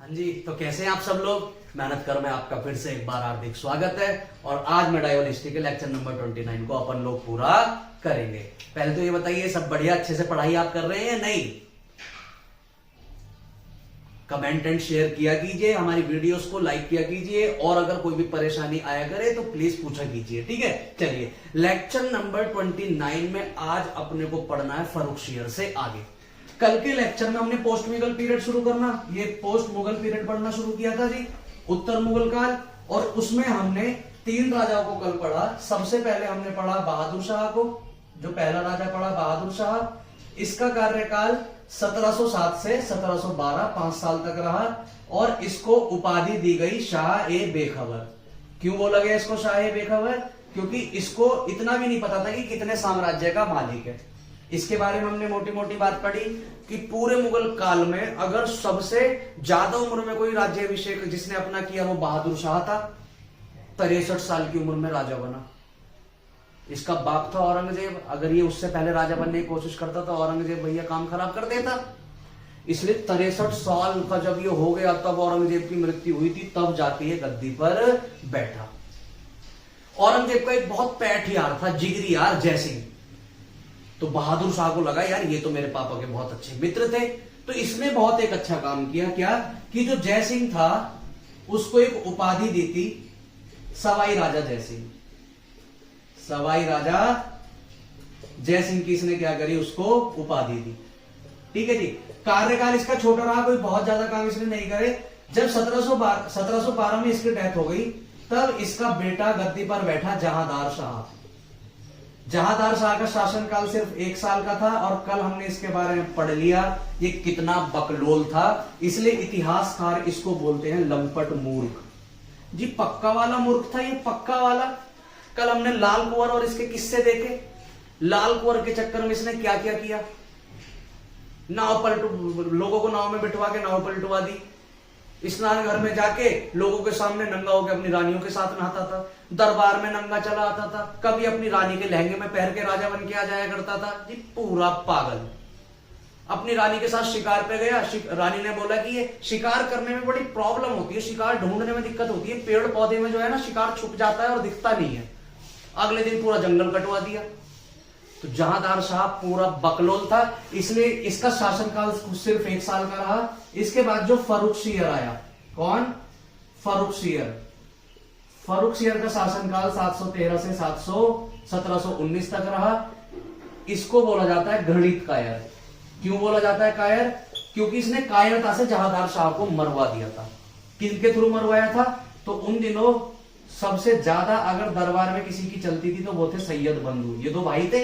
हाँ जी, तो कैसे हैं आप सब लोग। मेहनत कर में आपका फिर से एक बार हार्दिक स्वागत है। और आज मेडाइवल हिस्ट्री के लेक्चर नंबर 29 को अपन लोग पूरा करेंगे। पहले तो ये बताइए, सब बढ़िया अच्छे से पढ़ाई आप कर रहे हैं या नहीं? कमेंट एंड शेयर किया कीजिए, हमारी वीडियोस को लाइक किया कीजिए, और अगर कोई भी परेशानी आया करे तो प्लीज पूछा कीजिए, ठीक है। चलिए, लेक्चर नंबर 29 में आज अपने को पढ़ना है फर्रुखशियर से आगे। कल के लेक्चर में हमने पोस्ट मुगल पीरियड शुरू करना, ये पोस्ट मुगल पीरियड पढ़ना शुरू किया था जी, उत्तर मुगल काल। और उसमें हमने 3 राजाओं को कल पढ़ा। सबसे पहले हमने पढ़ा बहादुर शाह को, जो पहला राजा पढ़ा बहादुर शाह। इसका कार्यकाल 1707 से 1712 5 साल तक रहा, और इसको उपाधि दी गई शाह ए बेखबर। क्यों बोला गया इसको शाह ए बेखबर? क्योंकि इसको इतना भी नहीं पता था कि कितने साम्राज्य का मालिक है। इसके बारे में हमने मोटी मोटी बात पढ़ी कि पूरे मुगल काल में अगर सबसे ज्यादा उम्र में कोई राज्याभिषेक जिसने अपना किया वो बहादुर शाह था। 63 साल की उम्र में राजा बना। इसका बाप था औरंगजेब। अगर ये उससे पहले राजा बनने की कोशिश करता तो औरंगजेब भैया काम खराब कर देता। इसलिए 63 साल का जब ये हो गया तब औरंगजेब की मृत्यु हुई थी, तब जाके ये गद्दी पर बैठा। औरंगजेब का एक बहुत पैठ यार था, जिगरी यार, जयसिंह। तो बहादुर शाह को लगा यार ये तो मेरे पापा के बहुत अच्छे मित्र थे, तो इसने बहुत एक अच्छा काम किया। क्या कि जो जयसिंह था उसको एक उपाधि दी थी, सवाई राजा जयसिंह। सवाई राजा जयसिंह की इसने क्या करी, उसको उपाधि दी, ठीक है जी। कार्यकाल इसका छोटा रहा, कोई बहुत ज्यादा काम इसने नहीं करे। जब 1712 में इसकी डेथ हो गई, तब इसका बेटा गद्दी पर बैठा, जहांदार शाह। जहांदार शाह का शासनकाल सिर्फ 1 साल का था, और कल हमने इसके बारे में पढ़ लिया ये कितना बकलोल था। इसलिए इतिहासकार इसको बोलते हैं लंपट मूर्ख जी। पक्का वाला मूर्ख था ये, पक्का वाला। कल हमने लाल कुंवर और इसके किस्से देखे। लाल कुंवर के चक्कर में इसने क्या क्या किया, नाव पलटू, लोगों को नाव में बिठवा के नाव पलटवा दी। स्नान घर में जाके लोगों के सामने नंगा होकर अपनी रानियों के साथ नहाता था। दरबार में नंगा चला आता था। कभी अपनी रानी के लहंगे में पहन के राजा बन के आ जाया करता था जी, पूरा पागल। अपनी रानी के साथ शिकार पे गया। रानी ने बोला कि ये शिकार करने में बड़ी प्रॉब्लम होती है, शिकार ढूंढने में दिक्कत होती है, पेड़ पौधे में जो है ना शिकार छुप जाता है और दिखता नहीं है। अगले दिन पूरा जंगल कटवा दिया। तो जहांदार शाह पूरा बकलोल था, इसलिए इसका शासनकाल सिर्फ 1 साल का रहा। इसके बाद जो फर्रुखशियर आया, कौन? फर्रुखशियर। फर्रुखशियर का शासनकाल 713 से 1719 तक रहा। इसको बोला जाता है घृणित कायर। क्यों बोला जाता है कायर? क्योंकि इसने कायरता से जहांदार शाह को मरवा दिया था। किनके थ्रू मरवाया था? तो उन दिनों सबसे ज्यादा अगर दरबार में किसी की चलती थी तो वो थे सैयद बंधु। ये 2 भाई थे,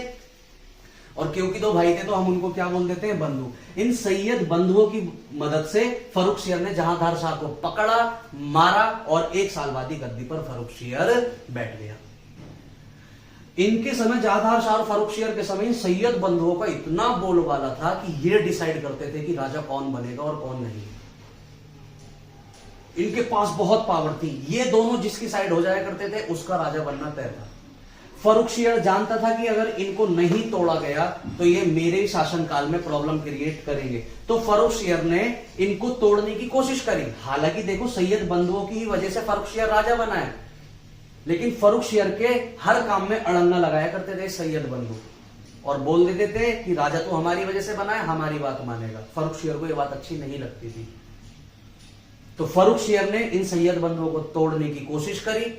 और क्योंकि 2 भाई थे तो हम उनको क्या बोल देते हैं? बंधु। इन सैयद बंधुओं की मदद से फर्रुखशियर ने जहांदार शाह को पकड़ा, मारा, और 1 साल बाद ही गद्दी पर फर्रुखशियर बैठ गया। इनके समय जहांदार शाह और फर्रुखशियर के समय सैयद बंधुओं का इतना बोलबाला था कि ये डिसाइड करते थे कि राजा कौन बनेगा और कौन नहीं। इनके पास बहुत पावर थी। ये दोनों जिसकी साइड हो जाया करते थे उसका राजा बनना तय था। फर्रुखशियर जानता था कि अगर इनको नहीं तोड़ा गया तो ये मेरे शासनकाल में प्रॉब्लम क्रिएट करेंगे। तो फर्रुखशियर ने इनको तोड़ने की कोशिश करी। हालांकि देखो, सैयद बंधुओं की वजह से फर्रुखशियर राजा बना है, लेकिन फर्रुखशियर के हर काम में अड़ंगा लगाया करते थे सैयद बंधु, और बोल देते थे कि राजा तो हमारी वजह से बना है, हमारी बात मानेगा। फर्रुखशियर को यह बात अच्छी नहीं लगती थी। तो फर्रुखशियर ने इन सैयद बंधुओं को तोड़ने की कोशिश करी,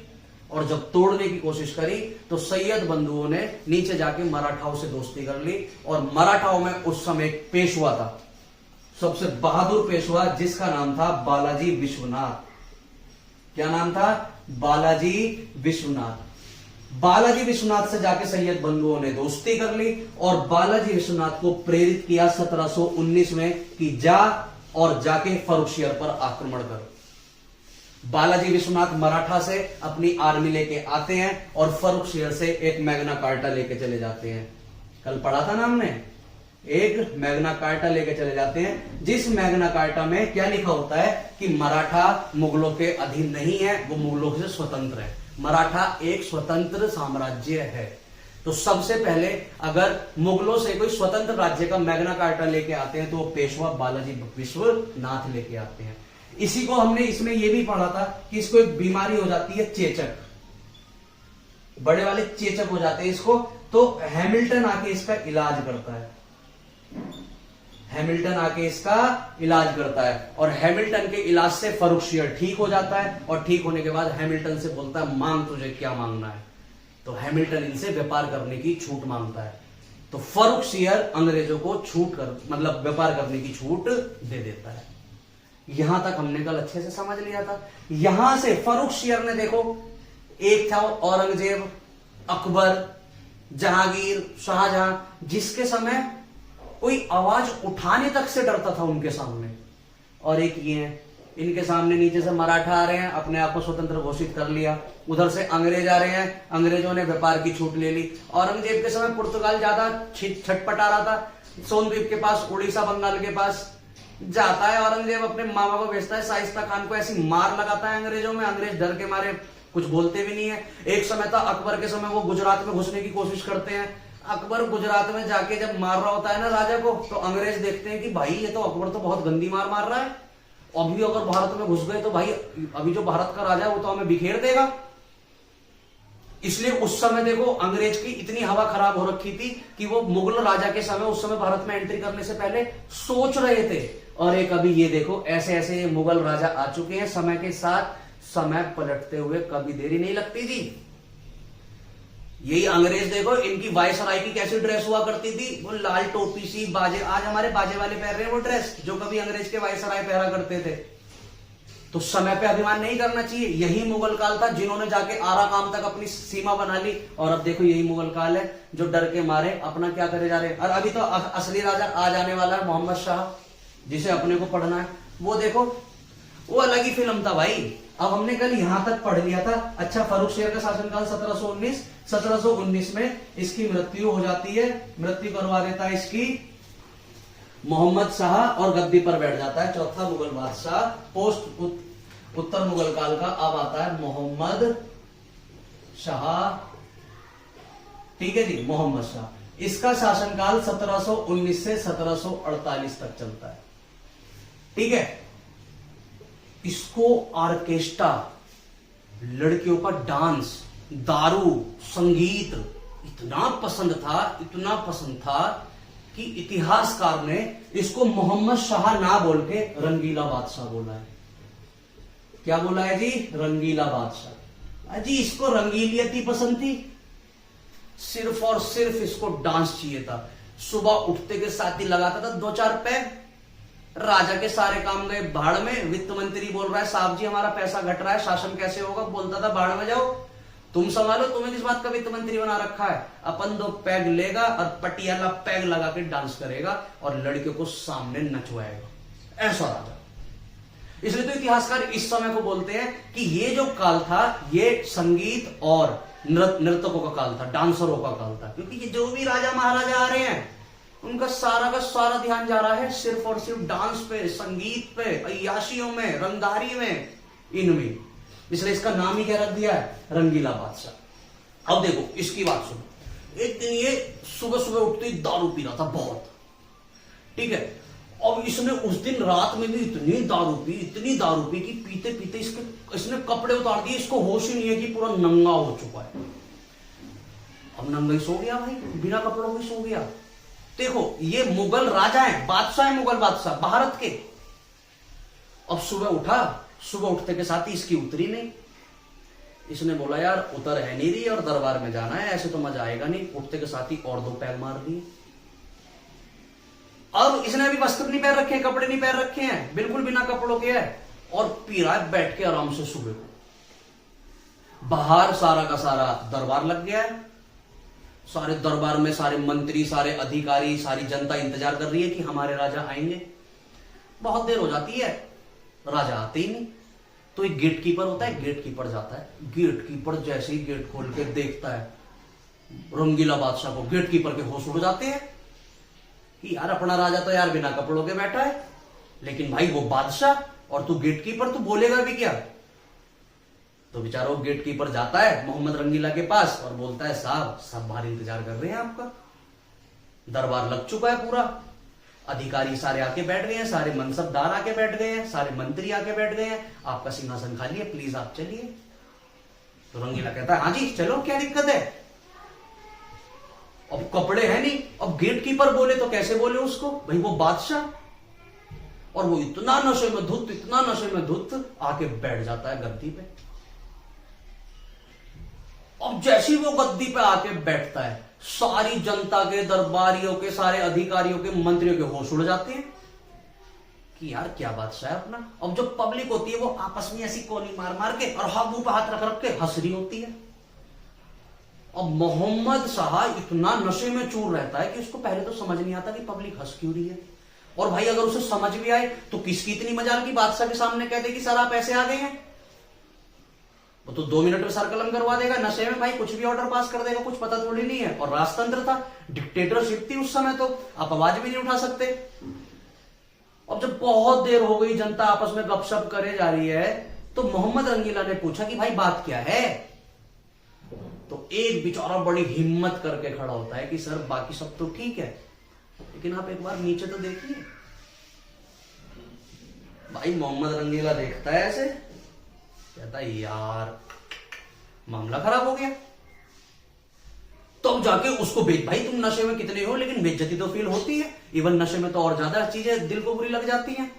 और जब तोड़ने की कोशिश करी तो सैयद बंधुओं ने नीचे जाके मराठाओं से दोस्ती कर ली। और मराठाओं में उस समय एक पेशवा था, सबसे बहादुर पेशवा, जिसका नाम था बालाजी विश्वनाथ। क्या नाम था? बालाजी विश्वनाथ। बालाजी विश्वनाथ से जाके सैयद बंधुओं ने दोस्ती कर ली, और बालाजी विश्वनाथ को प्रेरित किया 1719 में कि जा और जाके फर्रुखशियर पर आक्रमण कर। बालाजी विश्वनाथ मराठा से अपनी आर्मी लेके आते हैं और फर्रुखशियर से एक मैग्ना कार्टा लेके चले जाते हैं। कल पढ़ा था ना हमने, एक मैग्ना कार्टा लेके चले जाते हैं, जिस मैग्ना कार्टा में क्या लिखा होता है कि मराठा मुगलों के अधीन नहीं है, वो मुगलों से स्वतंत्र है। मराठा एक स्वतंत्र साम्राज्य है। तो सबसे पहले अगर मुगलों से कोई स्वतंत्र राज्य का मैग्ना कार्टा लेके आते हैं तो वो पेशवा बालाजी विश्वनाथ लेके आते हैं। इसी को हमने इसमें ये भी पढ़ा था कि इसको एक बीमारी हो जाती है चेचक, बड़े वाले चेचक हो जाते हैं इसको, तो हैमिल्टन आके इसका इलाज करता है। हैमिल्टन आके इसका इलाज करता है और हैमिल्टन के इलाज से फर्रुखशियर ठीक हो जाता है और ठीक होने के बाद हैमिल्टन से बोलता है मांग तुझे क्या मांगना है, तो हैमिल्टन इनसे व्यापार करने की छूट मांगता है। तो फर्रुखशियर अंग्रेजों को छूट कर मतलब व्यापार करने की छूट दे देता है। यहां तक हमने कल अच्छे से समझ लिया था। यहां से फर्रुखशियर ने देखो, एक था औरंगजेब, अकबर, जहांगीर, शाहजहां, जिसके समय कोई आवाज उठाने तक से डरता था उनके सामने, और एक ये है, इनके सामने नीचे से मराठा आ रहे हैं, अपने आप को स्वतंत्र घोषित कर लिया, उधर से अंग्रेज आ रहे हैं, अंग्रेजों ने व्यापार की छूट ले ली। औरंगजेब के समय पुर्तगाल ज्यादा छटपटा रहा था, सोनद्वीप के पास, उड़ीसा, बंगाल के पास जाता है औरंगजेब, अपने मामा को भेजता है, शाइस्ता खान को ऐसी मार लगाता है अंग्रेजों में, अंग्रेज डर के मारे कुछ बोलते भी नहीं है। एक समय था अकबर के समय, वो गुजरात में घुसने की कोशिश करते हैं। अकबर गुजरात में जाके जब मार रहा होता है ना राजा को, तो अंग्रेज देखते हैं कि भाई ये तो अकबर तो बहुत गंदी मार मार रहा है, अभी अगर भारत में घुस गए तो भाई अभी जो भारत का राजा है वो तो हमें बिखेर देगा। इसलिए उस समय देखो अंग्रेज की इतनी हवा खराब हो रखी थी कि वो मुगल राजा के समय उस समय भारत में एंट्री करने से पहले सोच रहे थे। और एक अभी ये देखो ऐसे ऐसे मुगल राजा आ चुके हैं, समय के साथ समय पलटते हुए कभी देरी नहीं लगती जी। यही अंग्रेज देखो, इनकी वायसराय की कैसी ड्रेस हुआ करती थी, वो लाल टोपी सी, बाजे, आज हमारे बाजे वाले पहन रहे हैं वो ड्रेस जो कभी अंग्रेज के वायसराय पहरा करते थे। तो समय पे अभिमान नहीं करना चाहिए। यही मुगल काल था जिन्होंने जाके आरा काम तक अपनी सीमा बना ली, और अब देखो यही मुगल काल है जो डर के मारे अपना क्या करे जा रहे हैं। और अभी तो असली राजा आ जाने वाला है, मोहम्मद शाह, जिसे अपने को पढ़ना है। वो देखो वो अलग ही फिल्म था भाई। अब हमने कल यहां तक पढ़ लिया था। अच्छा, फर्रुखशियर का शासनकाल 1719 में इसकी मृत्यु हो जाती है, मृत्यु करवा देता है इसकी मोहम्मद शाह, और गद्दी पर बैठ जाता है चौथा मुगल बादशाह पोस्ट उत्तर मुगल काल का। अब आता है मोहम्मद शाह, ठीक है जी, मोहम्मद शाह। इसका शासनकाल 1719 से 1748 तक चलता है, ठीक है। इसको ऑर्केस्ट्रा, लड़कियों का डांस, दारू, संगीत इतना पसंद था कि इतिहासकार ने इसको मोहम्मद शाह ना बोल के रंगीला बादशाह बोला है। क्या बोला है जी? रंगीला बादशाह। अजी इसको रंगीलियत ही पसंद थी, सिर्फ और सिर्फ इसको डांस चाहिए था। सुबह उठते के साथ ही लगाता था 2-4 पैग। राजा के सारे काम गए भाड़ में। वित्त मंत्री बोल रहा है साहब जी हमारा पैसा घट रहा है, शासन कैसे होगा? बोलता था भाड़ में जाओ, तुम संभालो, तुम्हें किस बात का वित्त मंत्री बना रखा है। अपन 2 पैग लेगा और पटियाला पैग लगा के डांस करेगा और लड़के को सामने नचवाएगा, ऐसा राजा। इसलिए तो इतिहासकार इस समय को बोलते हैं कि ये जो काल था ये संगीत और नर्तकों का काल था, डांसरों का काल था। क्योंकि ये जो भी राजा महाराजा आ रहे हैं उनका सारा का सारा ध्यान जा रहा है सिर्फ और सिर्फ डांस पे, संगीत पे, अय्याशियों में, रंगदारी में, इनमें। इसलिए इसका नाम ही क्या रख दिया है? रंगीला बादशाह। अब देखो इसकी बात सुनो। एक दिन ये सुबह सुबह उठते ही दारू पी रहा था बहुत, ठीक है। अब इसने उस दिन रात में भी इतनी दारू पी कि पीते पीते इसने कपड़े उतार दिए। इसको होश ही नहीं है कि पूरा नंगा हो चुका है। अब नंगा ही सो गया भाई, बिना कपड़ों के सो गया। देखो ये मुगल राजा है, बादशाह है, मुगल बादशाह भारत के। अब सुबह उठा, सुबह उठते के साथ ही इसकी उतरी नहीं। इसने बोला यार उतर है नहीं रही और दरबार में जाना है, ऐसे तो मजा आएगा नहीं। उठते के साथ ही और 2 पैग मार दिए। अब इसने अभी वस्त्र नहीं पहन रखे हैं, कपड़े नहीं पहन रखे हैं, बिल्कुल बिना कपड़ों के है, और पी रहा है बैठ के आराम से। सुबह को बाहर सारा का सारा दरबार लग गया है। सारे दरबार में सारे मंत्री, सारे अधिकारी, सारी जनता इंतजार कर रही है कि हमारे राजा आएंगे। बहुत देर हो जाती है, राजा आते ही नहीं। तो एक गेट कीपर होता है, गेट कीपर जाता है। गेट कीपर जैसे ही गेट खोल के देखता है रंगीला बादशाह को, गेट कीपर के होश उड़ जाते हैं कि यार अपना राजा तो यार बिना कपड़ों के बैठा है, लेकिन भाई वो बादशाह और तू गेट कीपर, तू बोलेगा भी क्या? तो बेचारा वो गेट कीपर जाता है मोहम्मद रंगीला के पास और बोलता है साहब सब बाहर इंतजार कर रहे हैं आपका, दरबार लग चुका है पूरा। अधिकारी सारे आके बैठ गए हैं, सारे मनसबदार आके बैठ गए हैं, सारे मंत्री आके बैठ गए हैं, आपका सिंहासन खाली है, प्लीज आप चलिए। तो रंगीला कहता है हाँ जी चलो, क्या दिक्कत है। अब कपड़े हैं नहीं, अब गेट कीपर बोले तो कैसे बोले उसको, भाई वो बादशाह, और वो इतना नशे में धुत, इतना नशे में धुत आके बैठ जाता है गद्दी पे। अब जैसे ही वो गद्दी पे आके बैठता है, सारी जनता के, दरबारियों के, सारे अधिकारियों के, मंत्रियों के होश उड़ जाते हैं कि यार क्या बादशाह है अपना। अब जो पब्लिक होती है वो आपस में ऐसी कोनी मार मार के और हाथ मुंह पे हाथ रख रख के हंस रही होती है। अब मोहम्मद शाह इतना नशे में चूर रहता है कि उसको पहले तो समझ नहीं आता कि पब्लिक हंस क्यों रही है। और भाई अगर उसे समझ भी आए तो किसकी इतनी मजाल की बादशाह के सामने कह दे कि सर आप ऐसे आ गए हैं, वो तो 2 मिनट में सर कलम करवा देगा। नशे में भाई कुछ भी ऑर्डर पास कर देगा, कुछ पता थोड़ी नहीं है। और राजतंत्र था, डिक्टेटरशिप थी उस समय, तो आप आवाज भी नहीं उठा सकते। अब जब बहुत देर हो गई, जनता आपस में गपशप करे जा रही है, तो मोहम्मद रंगीला ने पूछा कि भाई बात क्या है। तो एक बेचारा बड़ी हिम्मत करके खड़ा होता है कि सर बाकी सब तो ठीक है, लेकिन आप एक बार नीचे तो देखिए। भाई मोहम्मद रंगीला देखता है ऐसे, कहता है यार मामला खराब हो गया। तो जाके उसको भाई तुम नशे में कितने हो, लेकिन बेइज्जती तो फील होती है, इवन नशे में तो और ज्यादा चीजें दिल को बुरी लग जाती हैं।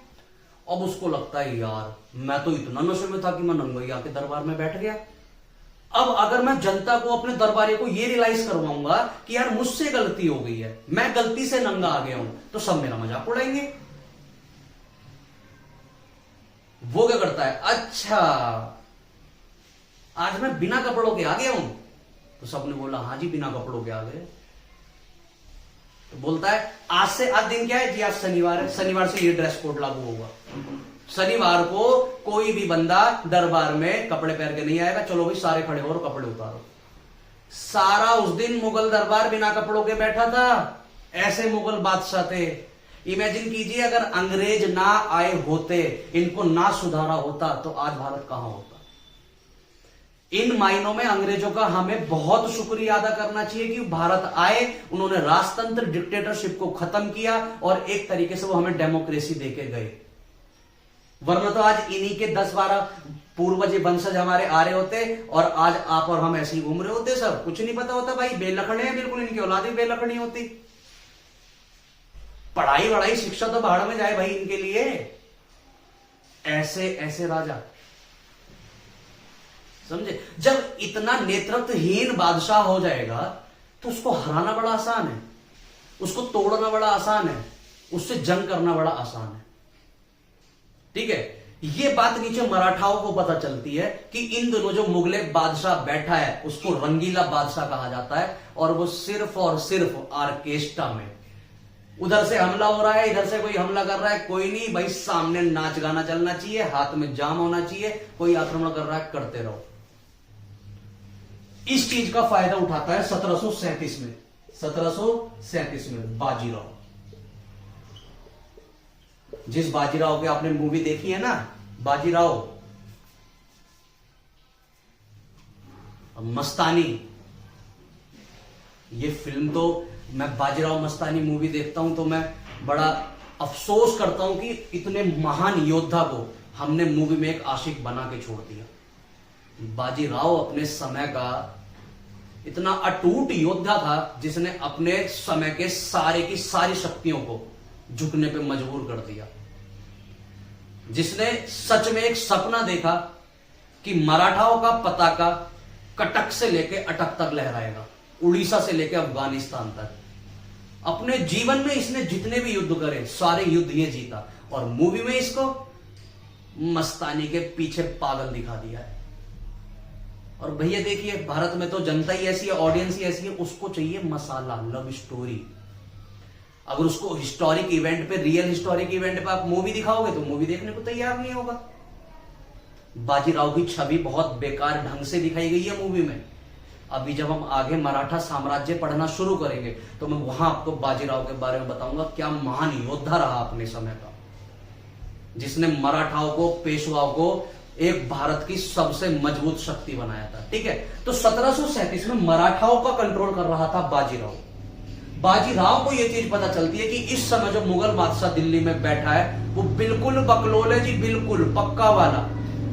अब उसको लगता है यार मैं तो इतना नशे में था कि मैं नंगैया के दरबार में बैठ गया। अब अगर मैं जनता को, अपने दरबारियों को ये रियलाइज करवाऊंगा कि यार मुझसे गलती हो गई है, मैं गलती से नंगा आ गया हूं, तो सब मेरा मजाक उड़ाएंगे। वो क्या करता है, अच्छा आज मैं बिना कपड़ों के आ गया हूं। तो सबने बोला हाँ जी बिना कपड़ों के आ गए। तो बोलता है आज दिन क्या है जी, आज शनिवार है, शनिवार से ये ड्रेस कोड लागू होगा। शनिवार को कोई भी बंदा दरबार में कपड़े पहन के नहीं आएगा। चलो भाई सारे खड़े हो और कपड़े उतारो। सारा उस दिन मुगल दरबार बिना कपड़ों के बैठा था। ऐसे मुगल बादशाह थे। इमेजिन कीजिए अगर अंग्रेज ना आए होते, इनको ना सुधारा होता, तो आज भारत कहां होता। इन मायनों में अंग्रेजों का हमें बहुत शुक्रिया अदा करना चाहिए कि भारत आए, उन्होंने राजतंत्र, डिक्टेटरशिप को खत्म किया और एक तरीके से वो हमें डेमोक्रेसी देके गए। वरना तो आज इन्हीं के 10-12 पूर्वज वंशज हमारे आ रहे होते और आज आप और हम ऐसे ही घूम रहे होते। सब कुछ नहीं पता होता भाई, बेलखड़े हैं बिल्कुल, इनकी औलाद भी बेलखड़ी होती। पढ़ाई वढ़ाई शिक्षा तो बाहर में जाए भाई इनके लिए। ऐसे ऐसे राजा, समझे। जब इतना नेतृत्वहीन बादशाह हो जाएगा तो उसको हराना बड़ा आसान है, उसको तोड़ना बड़ा आसान है, उससे जंग करना बड़ा आसान है। ठीक है, ये बात नीचे मराठाओं को पता चलती है कि इन दोनों जो मुगले बादशाह बैठा है उसको रंगीला बादशाह कहा जाता है, और वो सिर्फ और सिर्फ ऑर्केस्ट्रा में, उधर से हमला हो रहा है, इधर से कोई हमला कर रहा है, कोई नहीं भाई, सामने नाच गाना चलना चाहिए, हाथ में जाम होना चाहिए, कोई आक्रमण कर रहा है करते रहो। इस चीज का फायदा उठाता है 1737 में, 1737 में बाजीराव। जिस बाजीराव की आपने मूवी देखी है ना, बाजीराव मस्तानी, ये फिल्म तो मैं बाजीराव मस्तानी मूवी देखता हूं तो मैं बड़ा अफसोस करता हूं कि इतने महान योद्धा को हमने मूवी में एक आशिक बना के छोड़ दिया। बाजीराव अपने समय का इतना अटूट योद्धा था जिसने अपने समय के सारे की सारी शक्तियों को झुकने पे मजबूर कर दिया, जिसने सच में एक सपना देखा कि मराठाओं का पताका कटक से लेके अटक तक लहराएगा, उड़ीसा से लेके अफगानिस्तान तक। अपने जीवन में इसने जितने भी युद्ध करे सारे युद्ध ये जीता, और मूवी में इसको मस्तानी के पीछे पागल दिखा दिया है। और भैया देखिए भारत में तो जनता ही ऐसी है, ऑडियंस ही ऐसी है, उसको चाहिए मसाला, लव स्टोरी। अगर उसको हिस्टोरिक इवेंट पे, रियल हिस्टोरिक इवेंट पे आप मूवी दिखाओगे तो मूवी देखने को तैयार नहीं होगा। बाजीराव की छवि बहुत बेकार ढंग से दिखाई गई है मूवी में। अभी जब हम आगे मराठा साम्राज्य पढ़ना शुरू करेंगे तो मैं वहां आपको बाजीराव के बारे में बताऊंगा, क्या महान योद्धा रहा अपने समय का, जिसने मराठाओं को, पेशवाओं को एक भारत की सबसे मजबूत शक्ति बनाया था। ठीक है, तो 1737 में मराठाओं का कंट्रोल कर रहा था बाजीराव। बाजीराव को यह चीज पता चलती है कि इस समय जो मुगल बादशाह दिल्ली में बैठा है वो बिल्कुल बकलोल है जी, बिल्कुल पक्का वाला।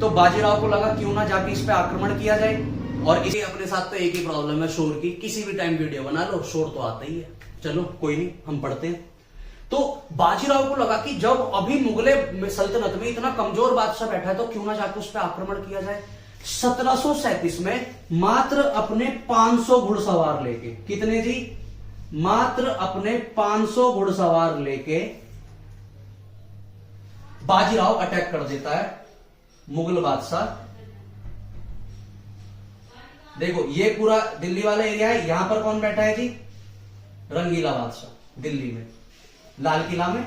तो बाजीराव को लगा क्यों ना जाके इस पे आक्रमण किया जाए। और इसे अपने साथ तो एक ही प्रॉब्लम है शोर की, किसी भी टाइम वीडियो बना लो शोर तो आता ही है। चलो कोई नहीं, हम पढ़ते हैं। तो बाजीराव को लगा कि जब अभी मुगले सल्तनत में इतना कमजोर बादशाह बैठा है तो क्यों ना जाके उस पर आक्रमण किया जाए। 1737 में मात्र अपने 500 घुड़सवार लेके, कितने जी, मात्र अपने 500 घुड़सवार लेके बाजीराव अटैक कर देता है मुगल बादशाह। देखो ये पूरा दिल्ली वाला एरिया है, यहां पर कौन बैठा है जी, रंगीला बादशाह दिल्ली में लाल किला में,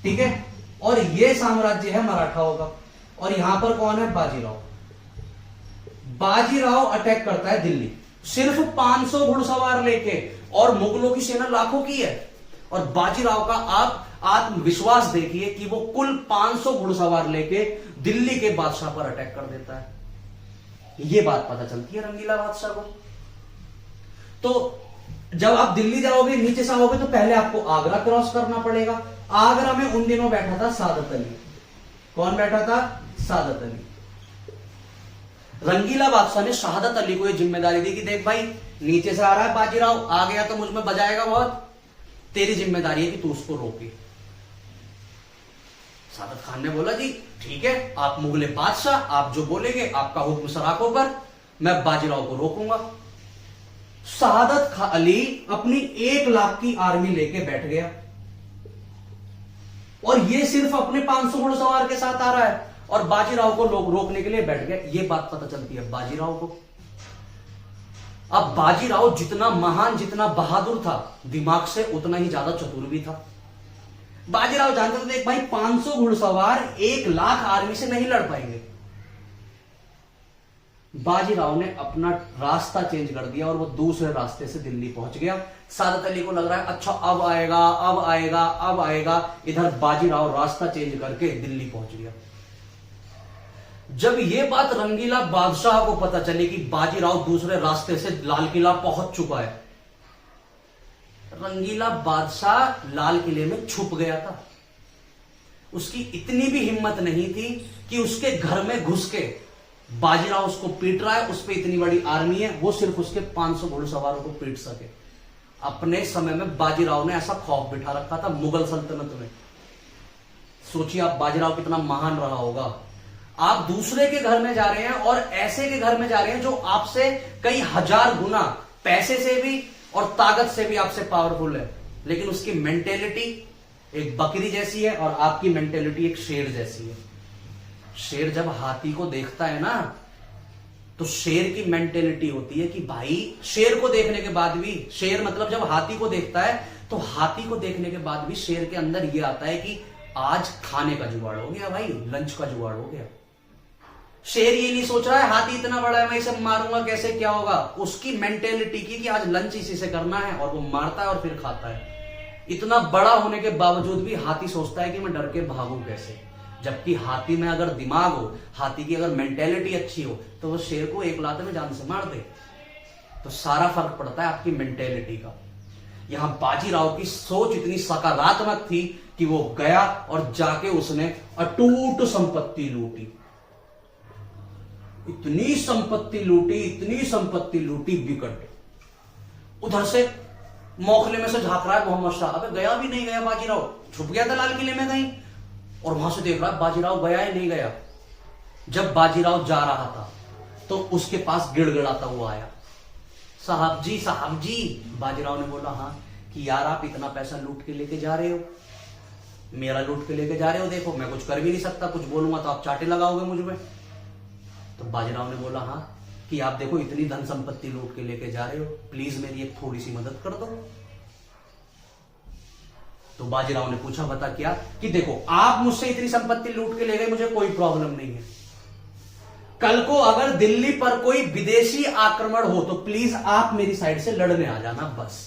ठीक है। और ये साम्राज्य है मराठाओं का, और यहां पर कौन है, बाजीराव। बाजीराव अटैक करता है दिल्ली सिर्फ 500 घुड़सवार लेके, और मुगलों की सेना लाखों की है। और बाजीराव का आप आत्मविश्वास देखिए कि वो कुल 500 घुड़सवार लेके दिल्ली के बादशाह पर अटैक कर देता है। ये बात पता चलती है रंगीला बादशाह को। तो जब आप दिल्ली जाओगे, नीचे से आओगे तो पहले आपको आगरा क्रॉस करना पड़ेगा। आगरा में उन दिनों बैठा था सादत अली। कौन बैठा था, सादत अली। रंगीला बादशाह ने शहादत अली को यह जिम्मेदारी दी कि देख भाई, नीचे से आ रहा है बाजीराव, आ गया तो मुझ में बजाएगा बहुत, तेरी जिम्मेदारी है कि तू उसको रोके। सादत खान ने बोला जी ठीक है, आप मुगले बादशाह, आप जो बोलेंगे, आपका हुक्म सराखों पर, मैं बाजीराव को रोकूंगा। शहादत अली अपनी 1 लाख की आर्मी लेके बैठ गया, और ये सिर्फ अपने 500 घुड़सवार के साथ आ रहा है, और बाजीराव को लोग रोकने के लिए बैठ गए। ये बात पता चलती है बाजीराव को। अब बाजीराव जितना महान, जितना बहादुर था, दिमाग से उतना ही ज्यादा चतुर भी था। बाजीराव जानते थे भाई 500 घुड़सवार 1 लाख आर्मी से नहीं लड़ पाएंगे। बाजीराव ने अपना रास्ता चेंज कर दिया और वो दूसरे रास्ते से दिल्ली पहुंच गया। सादत अली को लग रहा है अच्छा अब आएगा, अब आएगा, अब आएगा। इधर बाजीराव रास्ता चेंज करके दिल्ली पहुंच गया। जब ये बात रंगीला बादशाह को पता चली कि बाजीराव दूसरे रास्ते से लाल किला पहुंच चुका है, रंगीला बादशाह लाल किले में छुप गया था। उसकी इतनी भी हिम्मत नहीं थी कि उसके घर में घुस के, बाजीराव उसको पीट रहा है, उस पर इतनी बड़ी आर्मी है, वो सिर्फ उसके 500 घुड़सवारों को पीट सके। अपने समय में बाजीराव ने ऐसा खौफ बिठा रखा था मुगल सल्तनत में। सोचिए आप बाजीराव कितना महान रहा होगा। आप दूसरे के घर में जा रहे हैं, और ऐसे के घर में जा रहे हैं जो आपसे कई हजार गुना पैसे से भी और ताकत से भी आपसे पावरफुल है, लेकिन उसकी मेंटेलिटी एक बकरी जैसी है और आपकी मेंटेलिटी एक शेर जैसी है। शेर जब हाथी को देखता है ना, तो शेर की मेंटेलिटी होती है कि भाई, शेर को देखने के बाद भी, शेर मतलब जब हाथी को देखता है तो हाथी को देखने के बाद भी शेर के अंदर यह आता है कि आज खाने का जुगाड़ हो गया भाई, लंच का जुगाड़ हो गया। शेर ये नहीं सोच रहा है हाथी इतना बड़ा है, मैं इसे मारूंगा कैसे, क्या होगा। उसकी मेंटेलिटी की कि आज लंच इसी से करना है, और वो मारता है और फिर खाता है। इतना बड़ा होने के बावजूद भी हाथी सोचता है कि मैं डर के भागूं कैसे। जबकि हाथी में अगर दिमाग हो, हाथी की अगर मेंटेलिटी अच्छी हो, तो वो शेर को एक लात में जान से मार दे। तो सारा फर्क पड़ता है आपकी मेंटेलिटी का। यहां बाजीराव की सोच इतनी सकारात्मक थी कि वो गया और जाके उसने अटूट संपत्ति लूटी। इतनी संपत्ति लूटी, इतनी संपत्ति लूटी विकट। उधर से मोखले में से झांक रहा है मोहम्मद शाह। अबे गया भी नहीं गया बाजीराव, छुप गया था लाल किले में कहीं, और वहां से देख रहा है बाजीराव गया ही नहीं गया। जब बाजीराव जा रहा था तो उसके पास गिड़गिड़ाता हुआ आया, साहब जी, साहब जी। बाजीराव ने बोला हाँ, कि यार आप इतना पैसा लूट के लेके जा रहे हो, मेरा लूट के लेके जा रहे हो, देखो मैं कुछ कर भी नहीं सकता, कुछ बोलूंगा तो आप चाटे लगाओगे मुझ में। तो बाजीराव ने बोला हाँ, कि आप देखो इतनी धन संपत्ति लूट के लेके जा रहे हो, प्लीज मेरी एक थोड़ी सी मदद कर दो। तो बाजीराव ने पूछा बता क्या, कि देखो आप मुझसे इतनी संपत्ति लूट के ले गए, मुझे कोई प्रॉब्लम नहीं है। कल को अगर दिल्ली पर कोई विदेशी आक्रमण हो तो प्लीज आप मेरी साइड से लड़ने आ जाना, बस।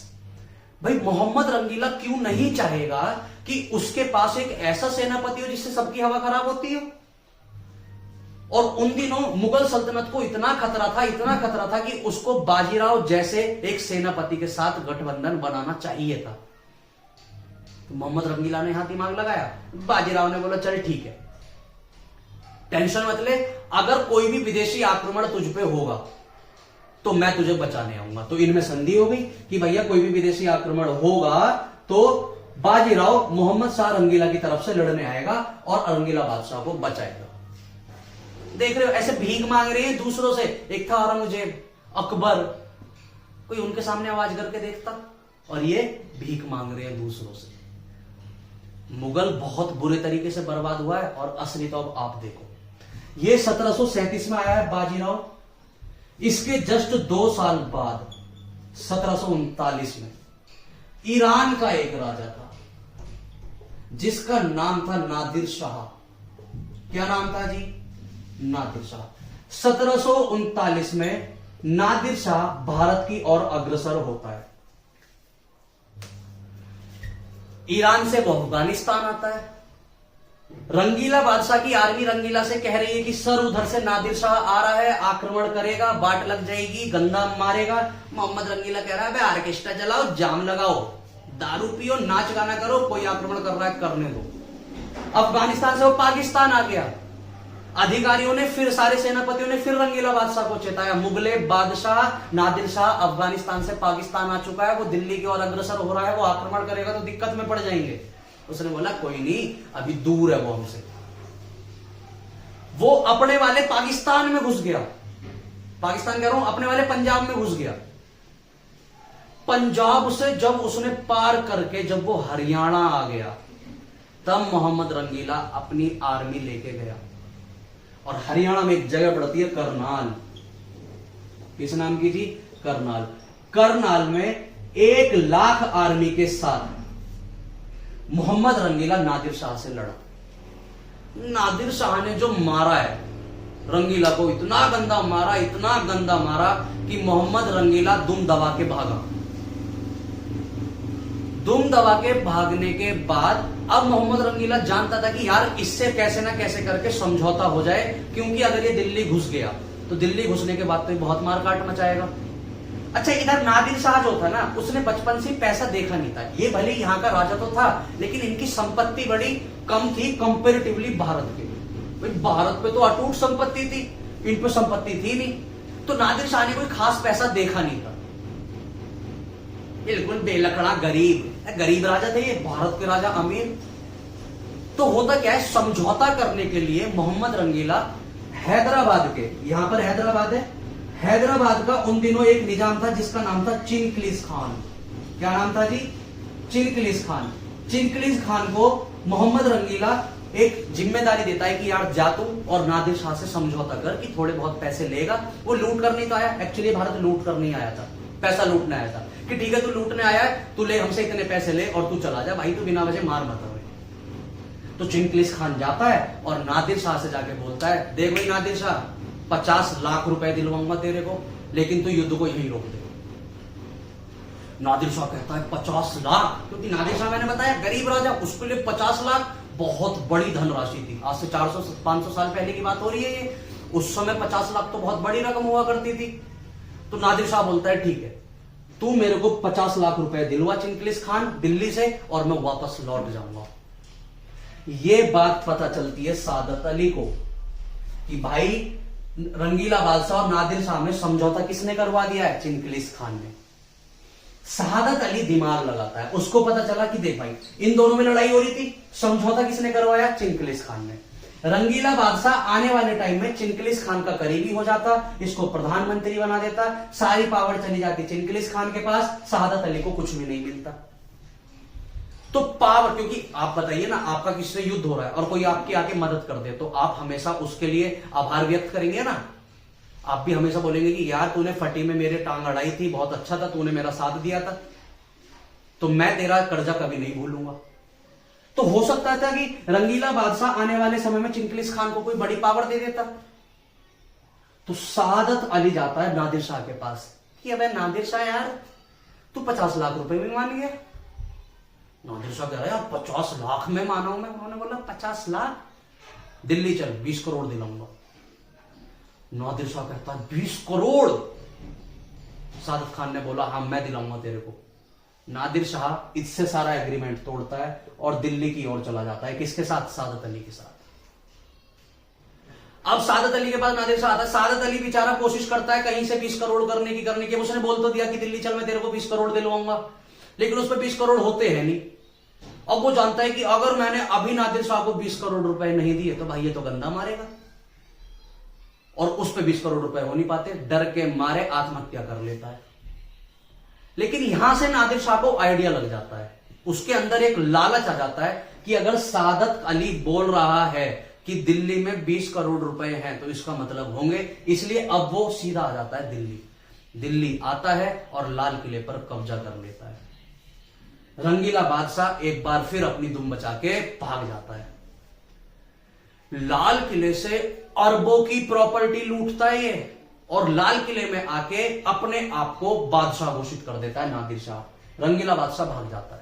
भाई मोहम्मद रंगीला क्यों नहीं चाहेगा कि उसके पास एक ऐसा सेनापति हो जिससे सबकी हवा खराब होती हो। और उन दिनों मुगल सल्तनत को इतना खतरा था कि उसको बाजीराव जैसे एक सेनापति के साथ गठबंधन बनाना चाहिए था। तो मोहम्मद रंगीला ने यहां दिमाग लगाया, बाजीराव ने बोला चल ठीक है, टेंशन मत ले, अगर कोई भी विदेशी आक्रमण तुझ पे होगा तो मैं तुझे बचाने आऊंगा। तो इनमें संधि हो गई कि भैया कोई भी विदेशी आक्रमण होगा तो बाजीराव मोहम्मद शाह रंगीला की तरफ से लड़ने आएगा और रंगीला बादशाह को बचाएगा। देख रहे हो, ऐसे भीख मांग रहे हैं दूसरों से। एक था औरंगजेब, अकबर, कोई उनके सामने आवाज करके देखता, और ये भीख मांग रहे हैं दूसरों से। मुगल बहुत बुरे तरीके से बर्बाद हुआ है, और असली तो अब आप देखो। ये 1737 में आया है बाजीराव, इसके जस्ट 2 साल बाद 1739 में ईरान का एक राजा था जिसका नाम था नादिर शाह। क्या नाम था जी? नादिर शाह। 1739 में नादिर शाह भारत की ओर अग्रसर होता है। ईरान से वो अफगानिस्तान आता है। रंगीला बादशाह की आर्मी रंगीला से कह रही है कि सर उधर से नादिर शाह आ रहा है, आक्रमण करेगा, बाट लग जाएगी, गंदा मारेगा। मोहम्मद रंगीला कह रहा है ऑर्केस्ट्रा चलाओ, जाम लगाओ, दारू पियो, नाच गाना करो, कोई आक्रमण कर रहा है करने दो। अफगानिस्तान से वो पाकिस्तान आ गया। अधिकारियों ने फिर, सारे सेनापतियों ने फिर रंगीला बादशाह को चेताया, मुगले बादशाह नादिर शाह अफगानिस्तान से पाकिस्तान आ चुका है, वो दिल्ली की ओर अग्रसर हो रहा है, वो आक्रमण करेगा तो दिक्कत में पड़ जाएंगे। उसने बोला कोई नहीं, अभी दूर है वो हमसे। वो अपने वाले पाकिस्तान में घुस गया, पाकिस्तान कह रहा हूं, अपने वाले पंजाब में घुस गया। पंजाब से जब उसने पार करके जब वो हरियाणा आ गया, तब मोहम्मद रंगीला अपनी आर्मी लेके गया, और हरियाणा में एक जगह पड़ती है करनाल। किस नाम की जी? करनाल। करनाल में 1 लाख आर्मी के साथ मोहम्मद रंगीला नादिर शाह से लड़ा। नादिर शाह ने जो मारा है रंगीला को, इतना गंदा मारा, इतना गंदा मारा कि मोहम्मद रंगीला दुम दबा के भागा। दुम दबा के भागने के बाद अब मोहम्मद रंगीला जानता था कि यार इससे कैसे ना कैसे करके समझौता हो जाए, क्योंकि अगर ये दिल्ली घुस गया तो दिल्ली घुसने के बाद तो बहुत मारकाट मचाएगा। अच्छा, इधर नादिर शाह जो था ना, उसने बचपन से पैसा देखा नहीं था। ये भले यहाँ का राजा तो था, लेकिन इनकी संपत्ति बड़ी कम थी कंपेरेटिवली भारत के। भाई भारत पे तो अटूट संपत्ति थी, इन पे संपत्ति थी नहीं, तो नादिर शाह ने कोई खास पैसा देखा नहीं था। बिल्कुल बेलकड़ा गरीब राजा थे ये, भारत के राजा अमीर। तो होता क्या है, समझौता करने के लिए मोहम्मद रंगीला हैदराबाद के, यहां पर हैदराबाद है, हैदराबाद का उन दिनों एक निजाम था जिसका नाम था चिनक्लिस खान। क्या नाम था जी? चिनक्लिस खान। चिनक्लिस खान को मोहम्मद रंगीला एक जिम्मेदारी देता है कि यार जा तुम और नादिर शाह से समझौता कर कि थोड़े बहुत पैसे लेगा। वो लूट करने तो आया, एक्चुअली भारत लूट करने आया था, पैसा लूटने आया था, कि ठीक है तू लूटने आया है, तू ले हमसे इतने पैसे ले और तू चला जा भाई, तू बिना वजह मार मत। तो चिनक्लिस खान जाता है और नादिर शाह से जाके बोलता है, देख भाई नादिर शाह, 50 लाख रुपए दिलवाऊंगा तेरे को, लेकिन तू युद्ध को यहीं रोक दे। नादिर शाह कहता है 50 लाख, क्योंकि नादिर शाह मैंने बताया गरीब राजा, उसके लिए 50 लाख बहुत बड़ी धनराशि थी। आज से 400-500 साल पहले की बात हो रही है ये। उस समय 50 लाख तो बहुत बड़ी रकम हुआ करती थी। तो नादिर शाह बोलता है ठीक है, तू मेरे को 50 लाख रुपए दिलवा चिनक्लिस खान दिल्ली से, और मैं वापस लौट जाऊंगा। ये बात पता चलती है सादत अली को कि भाई रंगीला बादशाह और नादिर शाह में समझौता किसने करवा दिया है? चिनक्लिस खान ने। सादत अली दिमाग लगाता है, उसको पता चला कि देख भाई इन दोनों में लड़ाई हो रही थी, समझौता किसने करवाया? चिनक्लिस खान ने। रंगीला बादशाह आने वाले टाइम में चिनक्लिस खान का करीबी हो जाता, इसको प्रधानमंत्री बना देता, सारी पावर चली जाती चिनक्लिस खान के पास, सादत अली को कुछ भी नहीं मिलता। तो पावर, क्योंकि आप बताइए ना, आपका किससे युद्ध हो रहा है और कोई आपकी आके मदद कर दे, तो आप हमेशा उसके लिए आभार व्यक्त करेंगे ना। आप भी हमेशा बोलेंगे कि यार तूने फटी में मेरे टांग अड़ाई थी, बहुत अच्छा था, तूने मेरा साथ दिया था, तो मैं तेरा कर्जा कभी नहीं भूलूंगा। तो हो सकता था कि रंगीला बादशाह आने वाले समय में चिनक्लिस खान को कोई बड़ी पावर दे देता। तो सादत अली जाता है नादिर शाह के पास कि अबे नादिर शाह यार, तू 50 लाख रुपए में मान गया। नादिर शाह कह रहा है यार 50 लाख में माना हूं मैं। उन्होंने बोला 50 लाख, दिल्ली चल 20 करोड़ दिलाऊंगा। नादिर शाह कहता है 20 करोड़। सादत खान ने बोला हाँ मैं दिलाऊंगा तेरे को। नादिर शाह इससे सारा एग्रीमेंट तोड़ता है और दिल्ली की ओर चला जाता है। किसके साथ? सादत अली के साथ। अब सादत अली के पास नादिर शाह आता है। सादत अली बेचारा कोशिश करता है कहीं से 20 करोड़ करने की। उसने बोल तो दिया कि दिल्ली चल मैं तेरे को 20 करोड़ दिलवाऊंगा, लेकिन उस पर 20 करोड़ होते हैं नहीं। अब वो जानता है कि अगर मैंने अभी नादिर शाह को 20 करोड़ रुपए नहीं दिए तो भाई ये तो गंदा मारेगा, और उस पर 20 करोड़ रुपए हो नहीं पाते। डर के मारे आत्महत्या कर लेता है। लेकिन यहां से नादिर शाह को आइडिया लग जाता है, उसके अंदर एक लालच आ जाता है कि अगर सादत अली बोल रहा है कि दिल्ली में 20 करोड़ रुपए हैं तो इसका मतलब होंगे। इसलिए अब वो सीधा आ जाता है दिल्ली आता है और लाल किले पर कब्जा कर लेता है। रंगीला बादशाह एक बार फिर अपनी दुम बचा के भाग जाता है। लाल किले से अरबों की प्रॉपर्टी लूटता है ये, और लाल किले में आके अपने आप को बादशाह घोषित कर देता है नादिर शाह। रंगीला बादशाह भाग जाता है।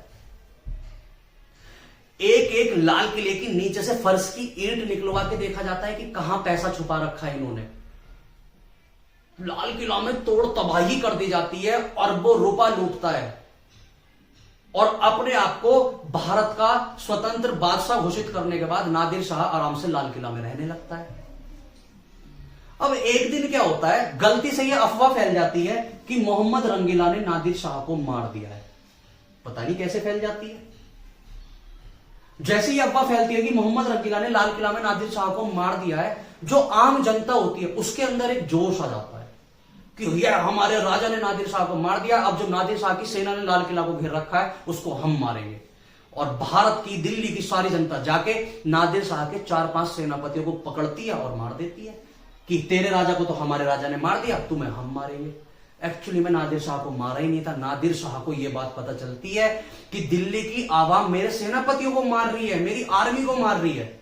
एक एक लाल किले की नीचे से फर्श की ईंट निकलवा के देखा जाता है कि कहां पैसा छुपा रखा है इन्होंने। लाल किला में तोड़ तबाही कर दी जाती है, अरबों रुपया लूटता है और अपने आप को भारत का स्वतंत्र बादशाह घोषित करने के बाद नादिर शाह आराम से लाल किला में रहने लगता है। अब एक दिन क्या होता है, गलती से यह अफवाह फैल जाती है कि मोहम्मद रंगीला ने नादिर शाह को मार दिया है। पता नहीं कैसे फैल जाती है। जैसे ही अफवाह फैलती है कि मोहम्मद रंगीला ने लाल किला में नादिर शाह को मार दिया है, जो आम जनता होती है उसके अंदर एक जोश आ जाता है कि यह हमारे राजा ने नादिर शाह को मार दिया, अब जो नादिर शाह की सेना ने लाल किला को घेर रखा है उसको हम मारेंगे। और भारत की, दिल्ली की सारी जनता जाके नादिर शाह के 4-5 सेनापतियों को पकड़ती है और मार देती है कि तेरे राजा को तो हमारे राजा ने मार दिया, तुम्हें हम मारेंगे। एक्चुअली में नादिर शाह को मारा ही नहीं था। नादिर शाह को यह बात पता चलती है कि दिल्ली की आवाम मेरे सेनापतियों को मार रही है, मेरी आर्मी को मार रही है।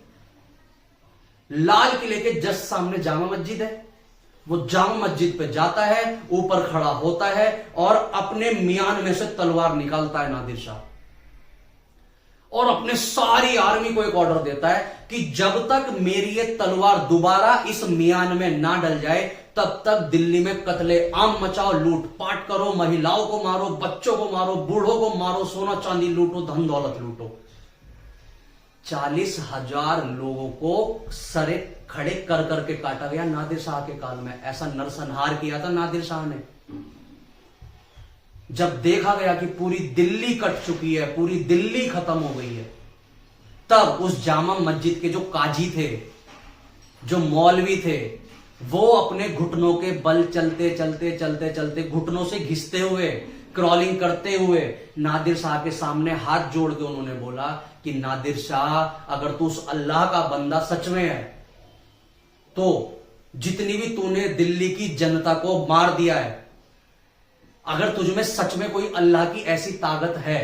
लाल किले के जस्ट सामने जामा मस्जिद है, वो जामा मस्जिद पे जाता है, ऊपर खड़ा होता है और अपने मियान में से तलवार निकालता है नादिर शाह, और अपने सारी आर्मी को एक ऑर्डर देता है कि जब तक मेरी ये तलवार दोबारा इस मियान में ना डल जाए तब तक दिल्ली में कत्ले आम मचाओ, लूटपाट करो, महिलाओं को मारो, बच्चों को मारो, बूढ़ों को मारो, सोना चांदी लूटो, धन दौलत लूटो। 40,000 लोगों को सरे खड़े कर करके काटा गया नादिर शाह के काल में। ऐसा नरसंहार किया था नादिर शाह ने। जब देखा गया कि पूरी दिल्ली कट चुकी है, पूरी दिल्ली खत्म हो गई है, तब उस जामा मस्जिद के जो काजी थे, जो मौलवी थे, वो अपने घुटनों के बल चलते चलते चलते चलते, घुटनों से घिसते हुए, क्रॉलिंग करते हुए नादिर शाह के सामने हाथ जोड़ के उन्होंने बोला कि नादिर शाह, अगर तू उस अल्लाह का बंदा सच में है तो जितनी भी तूने दिल्ली की जनता को मार दिया है, अगर तुझ में सच में कोई अल्लाह की ऐसी ताकत है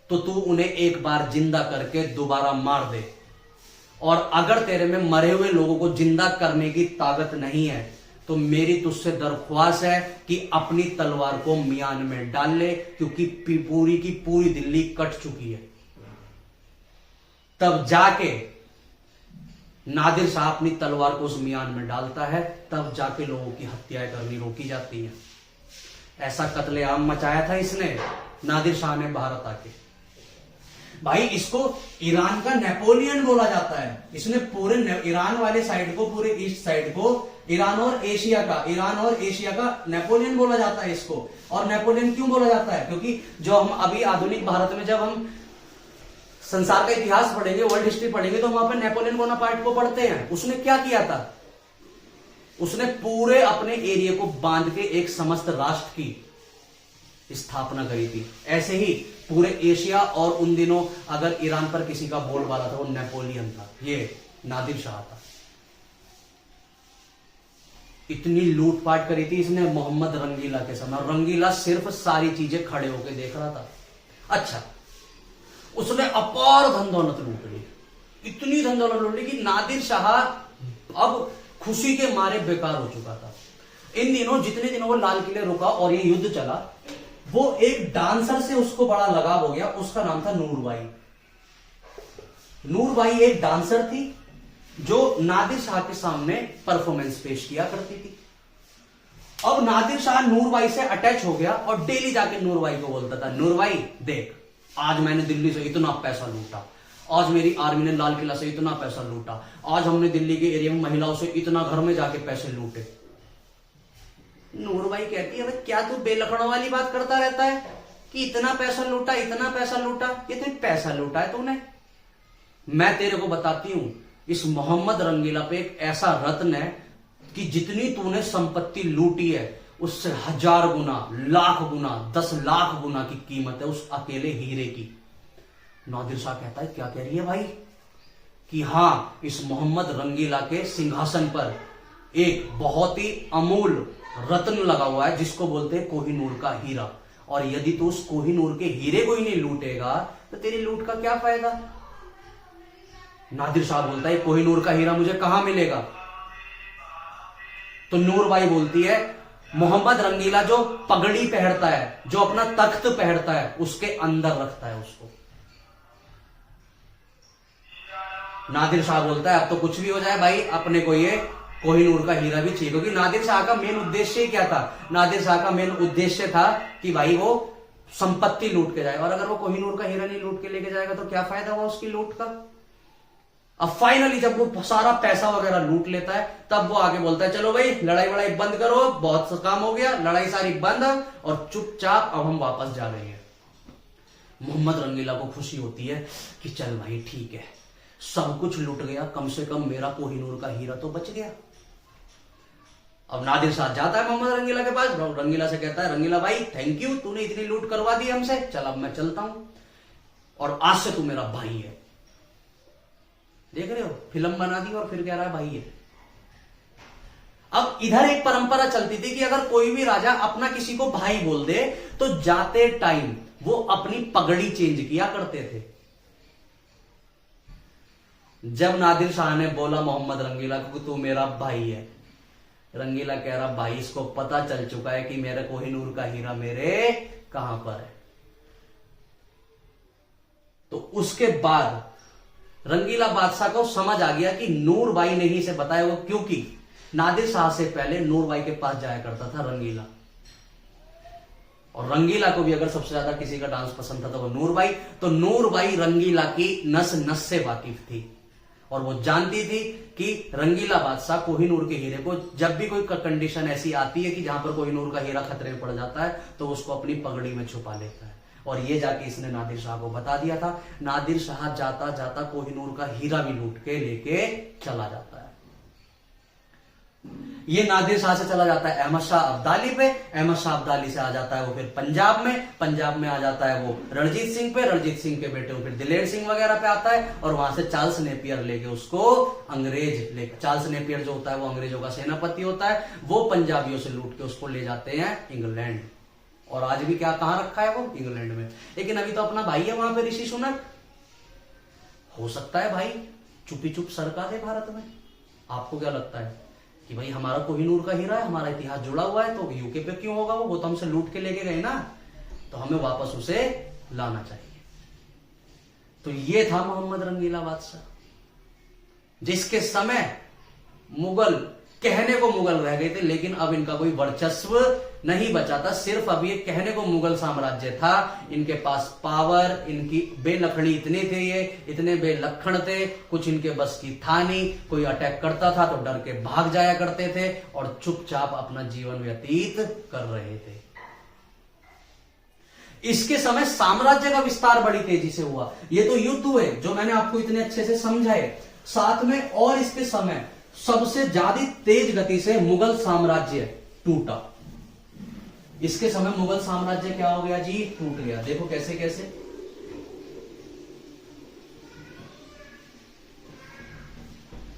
तो तू उन्हें एक बार जिंदा करके दोबारा मार दे, और अगर तेरे में मरे हुए लोगों को जिंदा करने की ताकत नहीं है तो मेरी तुझसे दरख्वास्त है कि अपनी तलवार को मियान में डाल ले, क्योंकि पूरी की पूरी दिल्ली कट चुकी है। तब जाके नादिर शाह अपनी तलवार को उस मियान में डालता है, तब जाके लोगों की हत्याएं करनी रोकी जाती हैं। ऐसा कत्लेआम मचाया था इसने, नादिर शाह ने भारत आके। भाई इसको ईरान का नेपोलियन बोला जाता है। इसने पूरे ईरान वाले साइड को, पूरे ईस्ट साइड को ईरान और एशिया का नेपोलियन बोला जाता है इसको। और नेपोलियन क्यों बोला जाता है? क्योंकि जो हम अभी आधुनिक भारत में जब हम संसार का इतिहास पढ़ेंगे, वर्ल्ड हिस्ट्री पढ़ेंगे, तो वहां पर नेपोलियन बोनापार्ट को पढ़ते हैं। उसने क्या किया था? उसने पूरे अपने एरिया को बांध के एक समस्त राष्ट्र की स्थापना करी थी। ऐसे ही पूरे एशिया, और उन दिनों अगर ईरान पर किसी का बोलबाला था वो नेपोलियन था, ये नादिर शाह था। इतनी लूटपाट करी थी इसने मोहम्मद रंगीला के समय। रंगीला सिर्फ सारी चीजें खड़े होकर देख रहा था। अच्छा, उसने अपार धन दौलत लूट ली, इतनी धन दौलत लूट ली कि नादिर शाह अब खुशी के मारे बेकार हो चुका था। इन दिनों, जितने दिनों वो लाल किले रुका और ये युद्ध चला, वो एक डांसर से उसको बड़ा लगाव हो गया। उसका नाम था नूरबाई। नूरबाई एक डांसर थी जो नादिर शाह के सामने परफॉर्मेंस पेश किया करती थी। अब नादिर शाह नूरबाई से अटैच हो गया और डेली जाके नूरबाई को बोलता था, नूरबाई देख, आज मैंने दिल्ली से इतना पैसा लूटा, आज मेरी आर्मी ने लाल किला से इतना पैसा लूटा, आज हमने दिल्ली के एरिया में महिलाओं से इतना घर में जाके पैसे लूटे। नूरबाई कहती है, क्या तू बेलखड़ों वाली बात करता रहता है कि इतना पैसा लूटा, इतना पैसा लूटा? ये तो पैसा लूटा है तूने। मैं तेरे को बताती हूं, इस मोहम्मद रंगीला पे एक ऐसा रत्न है कि जितनी तूने संपत्ति लूटी है उससे 1000 गुना, लाख गुना, 10 लाख गुना की कीमत है उस अकेले हीरे की। नादिर शाह कहता है, क्या कह रही है भाई? कि हां, इस मोहम्मद रंगीला के सिंहासन पर एक बहुत ही अमूल रत्न लगा हुआ है जिसको बोलते हैं कोहिनूर का हीरा, और यदि तू उस कोहिनूर के हीरे को ही नहीं लूटेगा तो तेरी लूट का क्या फायदा? नादिर शाह बोलता है, कोहिनूर का हीरा मुझे कहां मिलेगा? तो नूरबाई बोलती है, मोहम्मद रंगीला जो पगड़ी पहनता है, जो अपना तख्त पहनता है, उसके अंदर रखता है उसको। नादिर शाह बोलता है, अब तो कुछ भी हो जाए भाई, अपने को ये कोहिनूर का हीरा भी चाहिए, क्योंकि नादिर शाह का मेन उद्देश्य क्या था? नादिर शाह का मेन उद्देश्य था कि भाई वो संपत्ति लूट के जाए, और अगर वो कोहिनूर का हीरा नहीं लूट के लेके जाएगा तो क्या फायदा हुआ उसकी लूट का? अब फाइनली जब वो सारा पैसा वगैरह लूट लेता है, तब वो आगे बोलता है, चलो भाई लड़ाई वड़ाई बंद करो, बहुत सा काम हो गया, लड़ाई सारी बंद, और चुपचाप अब हम वापस जा रहे हैं। मोहम्मद रंगीला को खुशी होती है कि चल भाई ठीक है, सब कुछ लूट गया, कम से कम मेरा कोहिनूर का हीरा तो बच गया। अब नादिर शाह जाता है मोहम्मद रंगीला के पास, रंगीला से कहता है, रंगीला भाई थैंक यू, तूने इतनी लूट करवा दी हमसे, चल अब मैं चलता हूं, और आज से तू मेरा भाई है। देख रहे हो, फिल्म बना दी और फिर कह रहा है भाई है। अब इधर एक परंपरा चलती थी कि अगर कोई भी राजा अपना किसी को भाई बोल दे तो जाते टाइम वो अपनी पगड़ी चेंज किया करते थे। जब नादिर शाह ने बोला मोहम्मद रंगीला को, तू मेरा भाई है, रंगीला कह रहा, भाई इसको पता चल चुका है कि मेरे कोहिनूर का हीरा मेरे कहां पर है। तो उसके बाद रंगीला बादशाह को समझ आ गया कि नूरबाई ने ही इसे बताया, वो क्योंकि नादिर शाह से पहले नूरबाई के पास जाया करता था रंगीला, और रंगीला को भी अगर सबसे ज्यादा किसी का डांस पसंद था तो वो नूरबाई। तो नूरबाई रंगीला की नस नस से वाकिफ थी, और वो जानती थी कि रंगीला बादशाह कोहिनूर के हीरे को, जब भी कोई कंडीशन ऐसी आती है कि जहां पर कोहिनूर का हीरा खतरे में पड़ जाता है, तो उसको अपनी पगड़ी में छुपा लेता है। और ये जाके इसने नादिर शाह को बता दिया था। नादिर शाह जाता जाता कोहिनूर का हीरा भी लूट के लेके चला जाता है। ये नादिर शाह से चला जाता है अहमद शाह अब्दाली पे, अहमद शाह अब्दाली से आ जाता है वो फिर पंजाब में आ जाता है वो रणजीत सिंह पे, रणजीत सिंह के बेटे वो फिर दिलेर सिंह वगैरह पे आता है, और वहां से चार्ल्स नेपियर लेके उसको चार्ल्स नेपियर जो होता है वो अंग्रेजों का सेनापति होता है, वो पंजाबियों से लूट के उसको ले जाते हैं इंग्लैंड, और आज भी क्या कहां रखा है वो? इंग्लैंड में। लेकिन अभी तो अपना भाई है वहां पे ऋषि सुनक, हो सकता है भाई चुपी चुप सरका दे भारत में। आपको क्या लगता है कि भाई हमारा कोहिनूर का हीरा है, हमारा इतिहास जुड़ा हुआ है, तो यूके पे क्यों होगा? वो तो हमसे लूट के लेके गए ना, तो हमें वापस उसे लाना चाहिए। तो ये था मोहम्मद रंगीला बादशाह, जिसके समय मुगल कहने को मुगल रह गए थे, लेकिन अब इनका कोई वर्चस्व नहीं बचा था। सिर्फ अब ये कहने को मुगल साम्राज्य था, इनके पास पावर, इनकी बेलखड़ी इतने थे, ये इतने बेलखण थे, कुछ इनके बस की था नहीं। कोई अटैक करता था तो डर के भाग जाया करते थे और चुपचाप अपना जीवन व्यतीत कर रहे थे। इसके समय साम्राज्य का विस्तार बड़ी तेजी से हुआ। ये तो युद्ध हुए जो मैंने आपको इतने अच्छे से समझाए, साथ में और इसके समय सबसे ज्यादा तेज गति से मुगल साम्राज्य टूटा। इसके समय मुगल साम्राज्य क्या हो गया जी? टूट गया। देखो कैसे कैसे।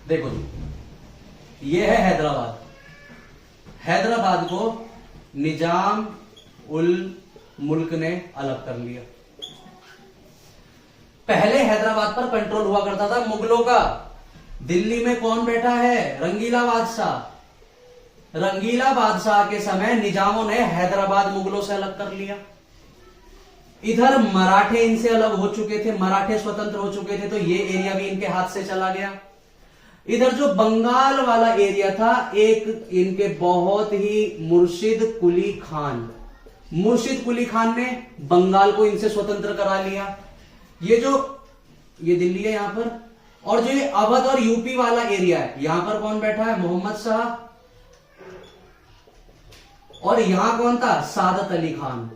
देखो जी, ये है हैदराबाद। हैदराबाद को निजाम उल मुल्क ने अलग कर लिया। पहले हैदराबाद पर कंट्रोल हुआ करता था मुगलों का। दिल्ली में कौन बैठा है? रंगीला बादशाह। रंगीला बादशाह के समय निजामों ने हैदराबाद मुगलों से अलग कर लिया। इधर मराठे इनसे अलग हो चुके थे, मराठे स्वतंत्र हो चुके थे, तो ये एरिया भी इनके हाथ से चला गया। इधर जो बंगाल वाला एरिया था, एक इनके बहुत ही मुर्शिद कुली खान, मुर्शिद कुली खान ने बंगाल को इनसे स्वतंत्र करा लिया। ये दिल्ली है यहां पर, और जो ये अवध और यूपी वाला एरिया है, यहां पर कौन बैठा है? मोहम्मद शाह, और यहां कौन था? सादत अली खान,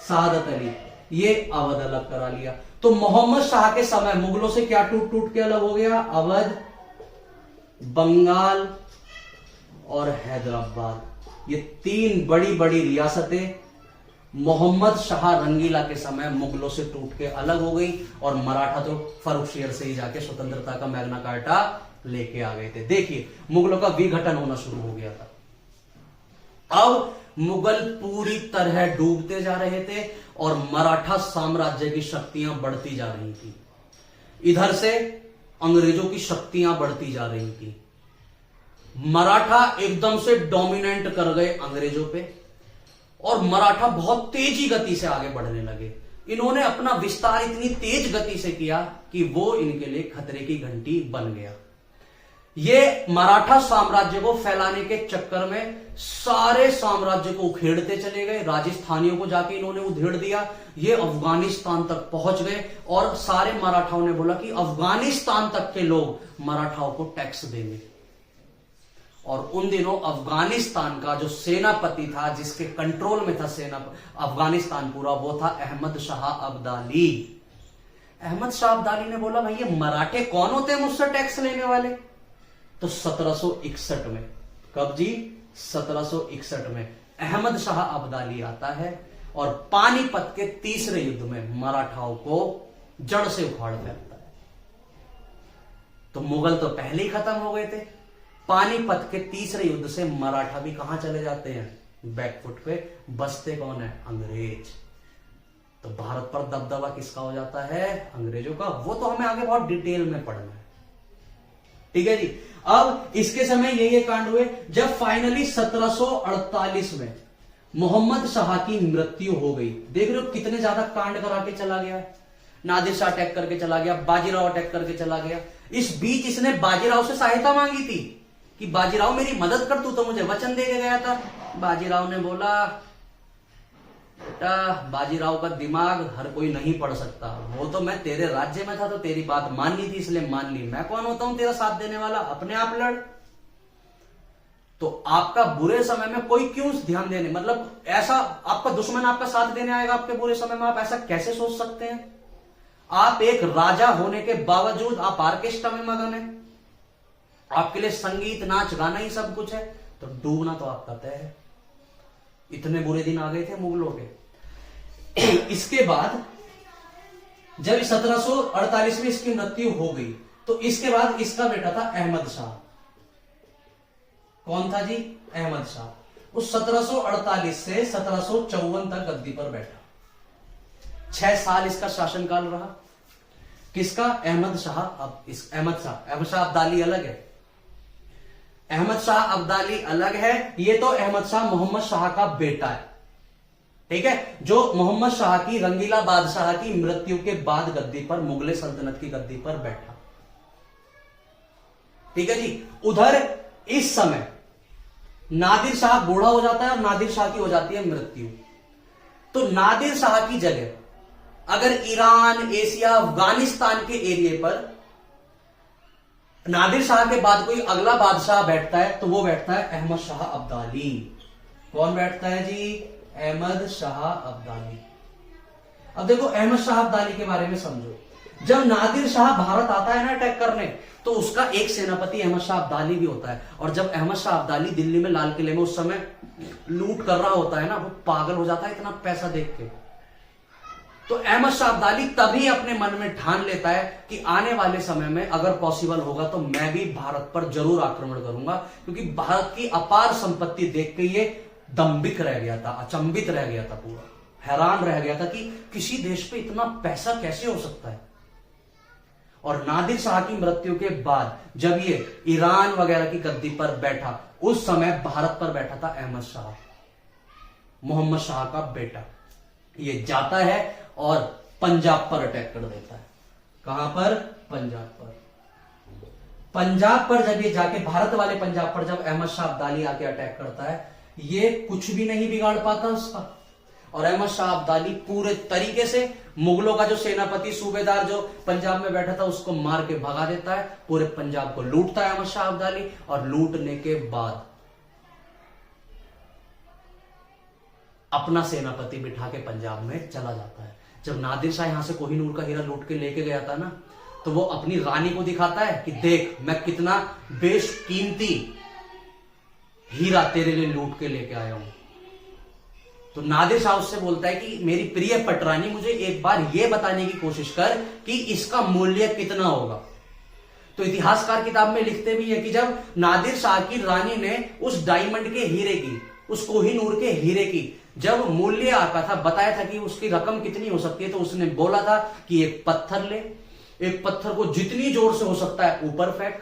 सादत अली। ये अवध अलग करा लिया। तो मोहम्मद शाह के समय मुगलों से क्या टूट टूट के अलग हो गया? अवध, बंगाल और हैदराबाद। ये तीन बड़ी बड़ी रियासतें मोहम्मद शाह रंगीला के समय मुगलों से टूट के अलग हो गई, और मराठा तो फर्रुखशियर से ही जाके स्वतंत्रता का मैग्ना कार्टा लेके आ गए थे। देखिए मुगलों का विघटन होना शुरू हो गया था। अब मुगल पूरी तरह डूबते जा रहे थे और मराठा साम्राज्य की शक्तियां बढ़ती जा रही थी। इधर से अंग्रेजों की शक्तियां बढ़ती जा रही थी। मराठा एकदम से डोमिनेंट कर गए अंग्रेजों पे, और मराठा बहुत तेजी गति से आगे बढ़ने लगे। इन्होंने अपना विस्तार इतनी तेज गति से किया कि वो इनके लिए खतरे की घंटी बन गया। ये मराठा साम्राज्य को फैलाने के चक्कर में सारे साम्राज्य को उखेड़ते चले गए। राजस्थानियों को जाके इन्होंने उधेड़ दिया। ये अफगानिस्तान तक पहुंच गए, और सारे मराठाओं ने बोला कि अफगानिस्तान तक के लोग मराठाओं को टैक्स देंगे। और उन दिनों अफगानिस्तान का जो सेनापति था, जिसके कंट्रोल में था अफगानिस्तान पूरा, वो था अहमद शाह अब्दाली। अहमद शाह अब्दाली ने बोला भाई ये मराठे कौन होते हैं मुझसे टैक्स लेने वाले? तो 1761 में, कब जी? 1761 में अहमद शाह अब्दाली आता है और पानीपत के तीसरे युद्ध में मराठाओं को जड़ से उखाड़ फेंकता है। तो मुगल तो पहले ही खत्म हो गए थे। पानीपत के तीसरे युद्ध से मराठा भी कहां चले जाते हैं? बैकफुट पे। बचते कौन है? अंग्रेज। तो भारत पर दबदबा किसका हो जाता है? अंग्रेजों का। वो तो हमें आगे बहुत डिटेल में पढ़ना है, ठीक है जी। अब इसके समय ये कांड हुए जब फाइनली 1748 में मोहम्मद शाह की मृत्यु हो गई। देख रहे हो कितने ज्यादा कांड करा के चला गया। नादिर शाह अटैक करके चला गया, बाजीराव अटैक करके चला गया। इस बीच इसने बाजीराव से सहायता मांगी थी कि बाजीराव मेरी मदद कर, तू तो मुझे वचन दे के गया था। बाजीराव ने बोला बेटा, बाजीराव का दिमाग हर कोई नहीं पढ़ सकता। वो तो मैं तेरे राज्य में था तो तेरी बात माननी थी इसलिए मान ली। मैं कौन होता हूं तेरा साथ देने वाला? अपने आप लड़। तो आपका बुरे समय में कोई क्यों ध्यान देने, मतलब ऐसा आपका दुश्मन आपका साथ देने आएगा आपके बुरे समय में? आप ऐसा कैसे सोच सकते हैं? आप एक राजा होने के बावजूद आप ऑर्केस्ट्रा में मगन है, आपके लिए संगीत नाच गाना ही सब कुछ है, तो डूबना तो आपका तय है। इतने बुरे दिन आ गए थे मुगलों के। इसके बाद जब 1748 में इसकी मृत्यु हो गई तो इसके बाद इसका बेटा था अहमद शाह। कौन था जी? अहमद शाह। उस 1748 से 1754 तक गद्दी पर बैठा। 6 साल इसका शासनकाल रहा। किसका? अहमद शाह। अहमद शाह अब्दाली अलग है। अहमद शाह अब्दाली अलग है। ये तो अहमद शाह मोहम्मद शाह का बेटा है, ठीक है, जो मोहम्मद शाह की रंगीला बादशाह की मृत्यु के बाद गद्दी पर, मुगले सल्तनत की गद्दी पर बैठा, ठीक है जी। उधर इस समय नादिर शाह बूढ़ा हो जाता है और नादिर शाह की हो जाती है मृत्यु। तो नादिर शाह की जगह अगर ईरान, एशिया, अफगानिस्तान के एरिया पर नादिर शाह के बाद कोई अगला बादशाह बैठता है तो वो बैठता है अहमद शाह अब्दाली। कौन बैठता है जी? अहमद शाह अब्दाली। अब देखो अहमद शाह अब्दाली के बारे में समझो। जब नादिर शाह भारत आता है ना अटैक करने, तो उसका एक सेनापति अहमद शाह अब्दाली भी होता है। और जब अहमद शाह अब्दाली दिल्ली में लाल किले में उस समय लूट कर रहा होता है ना, वो पागल हो जाता है इतना पैसा देख के। तो अहमद शाह अब्दाली तभी अपने मन में ठान लेता है कि आने वाले समय में अगर पॉसिबल होगा तो मैं भी भारत पर जरूर आक्रमण करूंगा, क्योंकि भारत की अपार संपत्ति देख के ये दम्भिक रह गया था, अचंभित रह गया था, पूरा हैरान रह गया था कि किसी देश पे इतना पैसा कैसे हो सकता है। और नादिर शाह की मृत्यु के बाद जब ये ईरान वगैरह की गद्दी पर बैठा, उस समय भारत पर बैठा था अहमद शाह, मोहम्मद शाह का बेटा। ये जाता है और पंजाब पर अटैक कर देता है। कहां पर? पंजाब पर। पंजाब पर जब ये जाके, भारत वाले पंजाब पर जब अहमद शाह अब्दाली आके अटैक करता है, ये कुछ भी नहीं बिगाड़ पाता उसका। और अहमद शाह अब्दाली पूरे तरीके से मुगलों का जो सेनापति सूबेदार जो पंजाब में बैठा था उसको मार के भगा देता है, पूरे पंजाब को लूटता है अहमद शाह अब्दाली। और लूटने के बाद अपना सेनापति बिठा के पंजाब में चला जाता है। जब नादिर शाह यहां से कोहिनूर का हीरा लूट के लेके गया था ना, तो वो अपनी रानी को दिखाता है कि देख मैं कितना बेशकीमती हीरा तेरे लिए लूट के लेके आया हूं। तो नादिर शाह उससे बोलता है कि मेरी प्रिय पटरानी, मुझे एक बार यह बताने की कोशिश कर कि इसका मूल्य कितना होगा। तो इतिहासकार किताब में लिखते भी है कि जब नादिर शाह की रानी ने उस डायमंड के हीरे की, उस कोहिनूर के हीरे की जब मूल्य आका था, बताया था कि उसकी रकम कितनी हो सकती है, तो उसने बोला था कि एक पत्थर ले, एक पत्थर को जितनी जोर से हो सकता है ऊपर फेंक,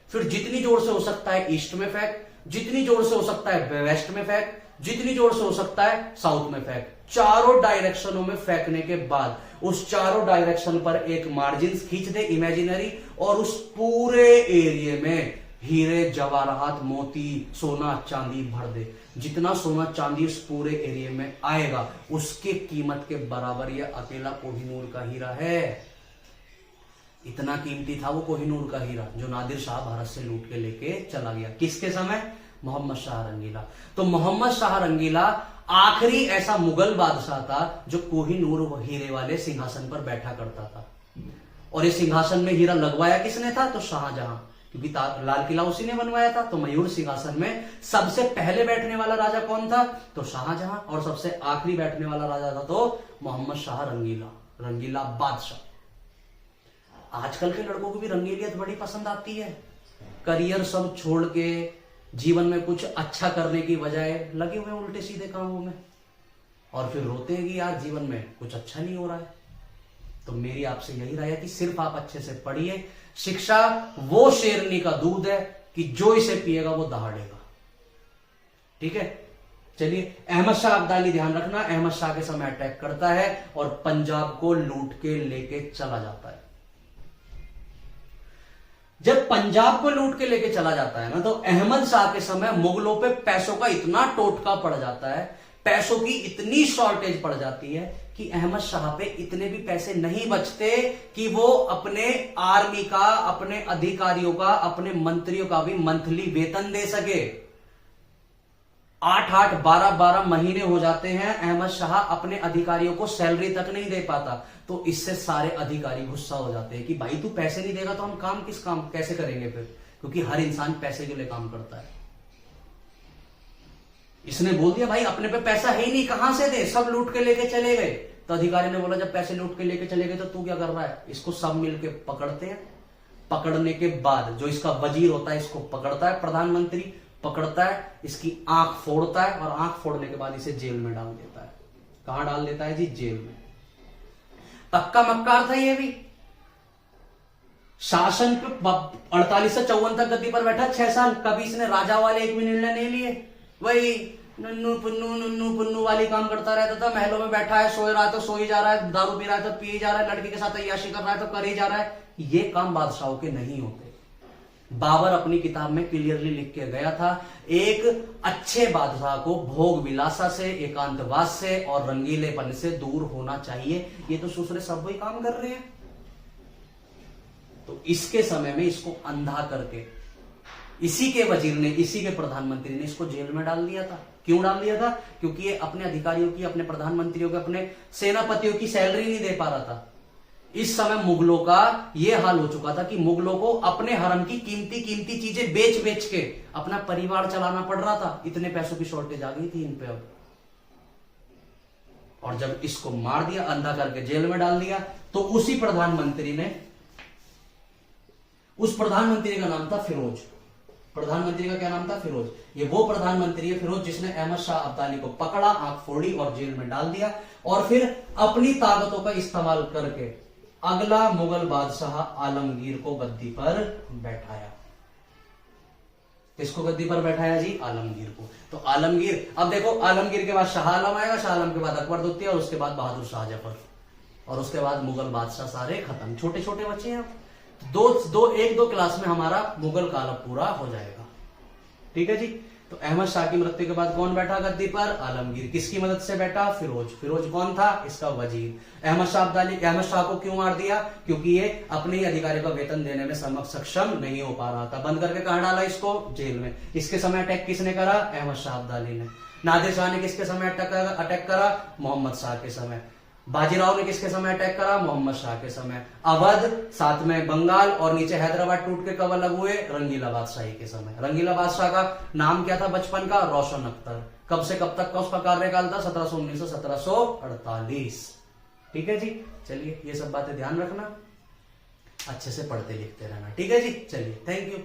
फिर जितनी जोर से हो सकता है ईस्ट में फेंक, जितनी जोर से हो सकता है वेस्ट में फेंक, जितनी जोर से हो सकता है साउथ में फेंक। चारों डायरेक्शनों में फेंकने के बाद उस चारों डायरेक्शन पर एक मार्जिन खींच दे इमेजिनरी, और उस पूरे एरिया में हीरे जवाहरात मोती सोना चांदी भर दे। जितना सोना चांदी उस पूरे एरिया में आएगा उसके कीमत के बराबर यह अकेला कोहिनूर का हीरा है। इतना कीमती था वो कोहिनूर का हीरा जो नादिर शाह भारत से लूट के लेके चला गया। किसके समय? मोहम्मद शाह रंगीला। तो मोहम्मद शाह रंगीला आखिरी ऐसा मुगल बादशाह था जो कोहिनूर हीरे वाले सिंहासन पर बैठा करता था। और इस सिंहासन में हीरा लगवाया किसने था? तो शाहजहां, क्योंकि लाल किला उसी ने बनवाया था। तो मयूर सिंहासन में सबसे पहले बैठने वाला राजा कौन था? तो शाहजहां। और सबसे आखिरी बैठने वाला राजा था तो मोहम्मद शाह रंगीला, रंगीला बादशाह। आजकल के लड़कों को भी रंगीलियत बड़ी पसंद आती है। करियर सब छोड़ के जीवन में कुछ अच्छा करने की बजाय लगे हुए उल्टे सीधे कामों में, और फिर रोते हैं कि यार जीवन में कुछ अच्छा नहीं हो रहा है। तो मेरी आपसे यही राय है कि सिर्फ आप अच्छे से पढ़िए। शिक्षा वो शेरनी का दूध है कि जो इसे पिएगा वो दहाड़ेगा। ठीक है, चलिए। अहमद शाह अब्दाली, ध्यान रखना, अहमद शाह के समय अटैक करता है और पंजाब को लूट के लेके चला जाता है। जब पंजाब को लूट के लेके चला जाता है ना, तो अहमद शाह के समय मुगलों पे पैसों का इतना टोटका पड़ जाता है, पैसों की इतनी शॉर्टेज पड़ जाती है कि अहमद शाह पे इतने भी पैसे नहीं बचते कि वो अपने आर्मी का, अपने अधिकारियों का, अपने मंत्रियों का भी मंथली वेतन दे सके। 8-8, 12-12 महीने हो जाते हैं, अहमद शाह अपने अधिकारियों को सैलरी तक नहीं दे पाता। तो इससे सारे अधिकारी गुस्सा हो जाते हैं कि भाई तू पैसे नहीं देगा तो हम काम कैसे करेंगे फिर, क्योंकि हर इंसान पैसे के लिए काम करता है। इसने बोल दिया भाई अपने पे पैसा है ही नहीं, कहां से दे, सब लूट के लेके चले गए। तो अधिकारी ने बोला जब पैसे लूट के लेके चले गए तो तू क्या कर रहा है? इसको सब मिलके पकड़ते हैं। पकड़ने के बाद जो इसका वजीर होता है इसको पकड़ता है, प्रधानमंत्री पकड़ता है, इसकी आंख फोड़ता है, और आंख फोड़ने के बाद इसे जेल में डाल देता है। कहां डाल देता है जी? जेल में। पक्का मक्कार था ये भी। शासन पे 48 से 54 तक गद्दी पर बैठा 6 साल, कभी इसने राजा वाले एक भी निर्णय नहीं लिए। वही नन्नू पुन्नू वाली काम करता रहता था। महलों में बैठा है, सोए रहा है तो सो ही जा रहा है, दारू पी रहा है तो पी जा रहा है, लड़की के साथ अय्याशी कर रहा है तो कर ही जा रहा है। ये काम बादशाहों के नहीं होते। बाबर अपनी किताब में क्लियरली लिख के गया था, एक अच्छे बादशाह को भोग विलासा से, एकांतवास से और रंगीलेपन से दूर होना चाहिए। ये तो दूसरे सब वही काम कर रहे हैं। तो इसके समय में इसको अंधा करके इसी के वजीर ने, इसी के प्रधानमंत्री ने इसको जेल में डाल दिया था। क्यों डाल दिया था? क्योंकि ये अपने अधिकारियों की, अपने प्रधानमंत्रियों के, अपने सेनापतियों की सैलरी नहीं दे पा रहा था। इस समय मुगलों का यह हाल हो चुका था कि मुगलों को अपने हरम की कीमती कीमती चीजें बेच बेच के अपना परिवार चलाना पड़ रहा था। इतने पैसों की शॉर्टेज आ गई थी इन पे अब। और जब इसको मार दिया, अंधा करके जेल में डाल दिया, तो उसी प्रधानमंत्री ने, उस प्रधानमंत्री का नाम था फिरोज। प्रधानमंत्री का क्या नाम था? फिरोज। ये वो प्रधानमंत्री है फिरोज जिसने अहमद शाह अब्दाली को पकड़ा, आंख फोड़ी और जेल में डाल दिया, और फिर अपनी ताकतों का इस्तेमाल करके अगला मुगल बादशाह आलमगीर को गद्दी पर बैठाया। किसको गद्दी पर बैठाया जी? आलमगीर को। तो आलमगीर, अब देखो आलमगीर के बाद शाह आलम आएगा, शाह आलम के बाद अकबर द्वितीय, और उसके बाद बहादुर शाह जफर, और उसके बाद मुगल बादशाह सारे खत्म। छोटे छोटे बच्चे हैं। एक दो क्लास में हमारा मुगल काल पूरा हो जाएगा। ठीक है जी। तो अहमद शाह की मृत्यु के बाद कौन बैठा गद्दी पर? आलमगीर। किसकी मदद से बैठा? फिरोज। फिरोज कौन था? इसका वजीर। अहमद शाह को क्यों मार दिया? क्योंकि ये अपने ही अधिकारी का वेतन देने में सक्षम नहीं हो पा रहा था। बंद करके कहां डाला इसको? जेल में। इसके समय अटैक किसने करा? अहमद शाह अब्दाली ने। नादिर शाह ने किसके समय अटैक करा? मोहम्मद शाह के समय। बाजीराव ने किसके समय अटैक करा? मोहम्मद शाह के समय। अवध, साथ में बंगाल और नीचे हैदराबाद टूट के कब अलग हुए? रंगीला बादशाही के समय। रंगीला बादशाह का नाम क्या था बचपन का? रोशन अख्तर। कब से कब तक का उसका कार्यकाल था? 1719 से 1748। ठीक है जी। चलिए ये सब बातें ध्यान रखना, अच्छे से पढ़ते लिखते रहना। ठीक है जी। चलिए, थैंक यू।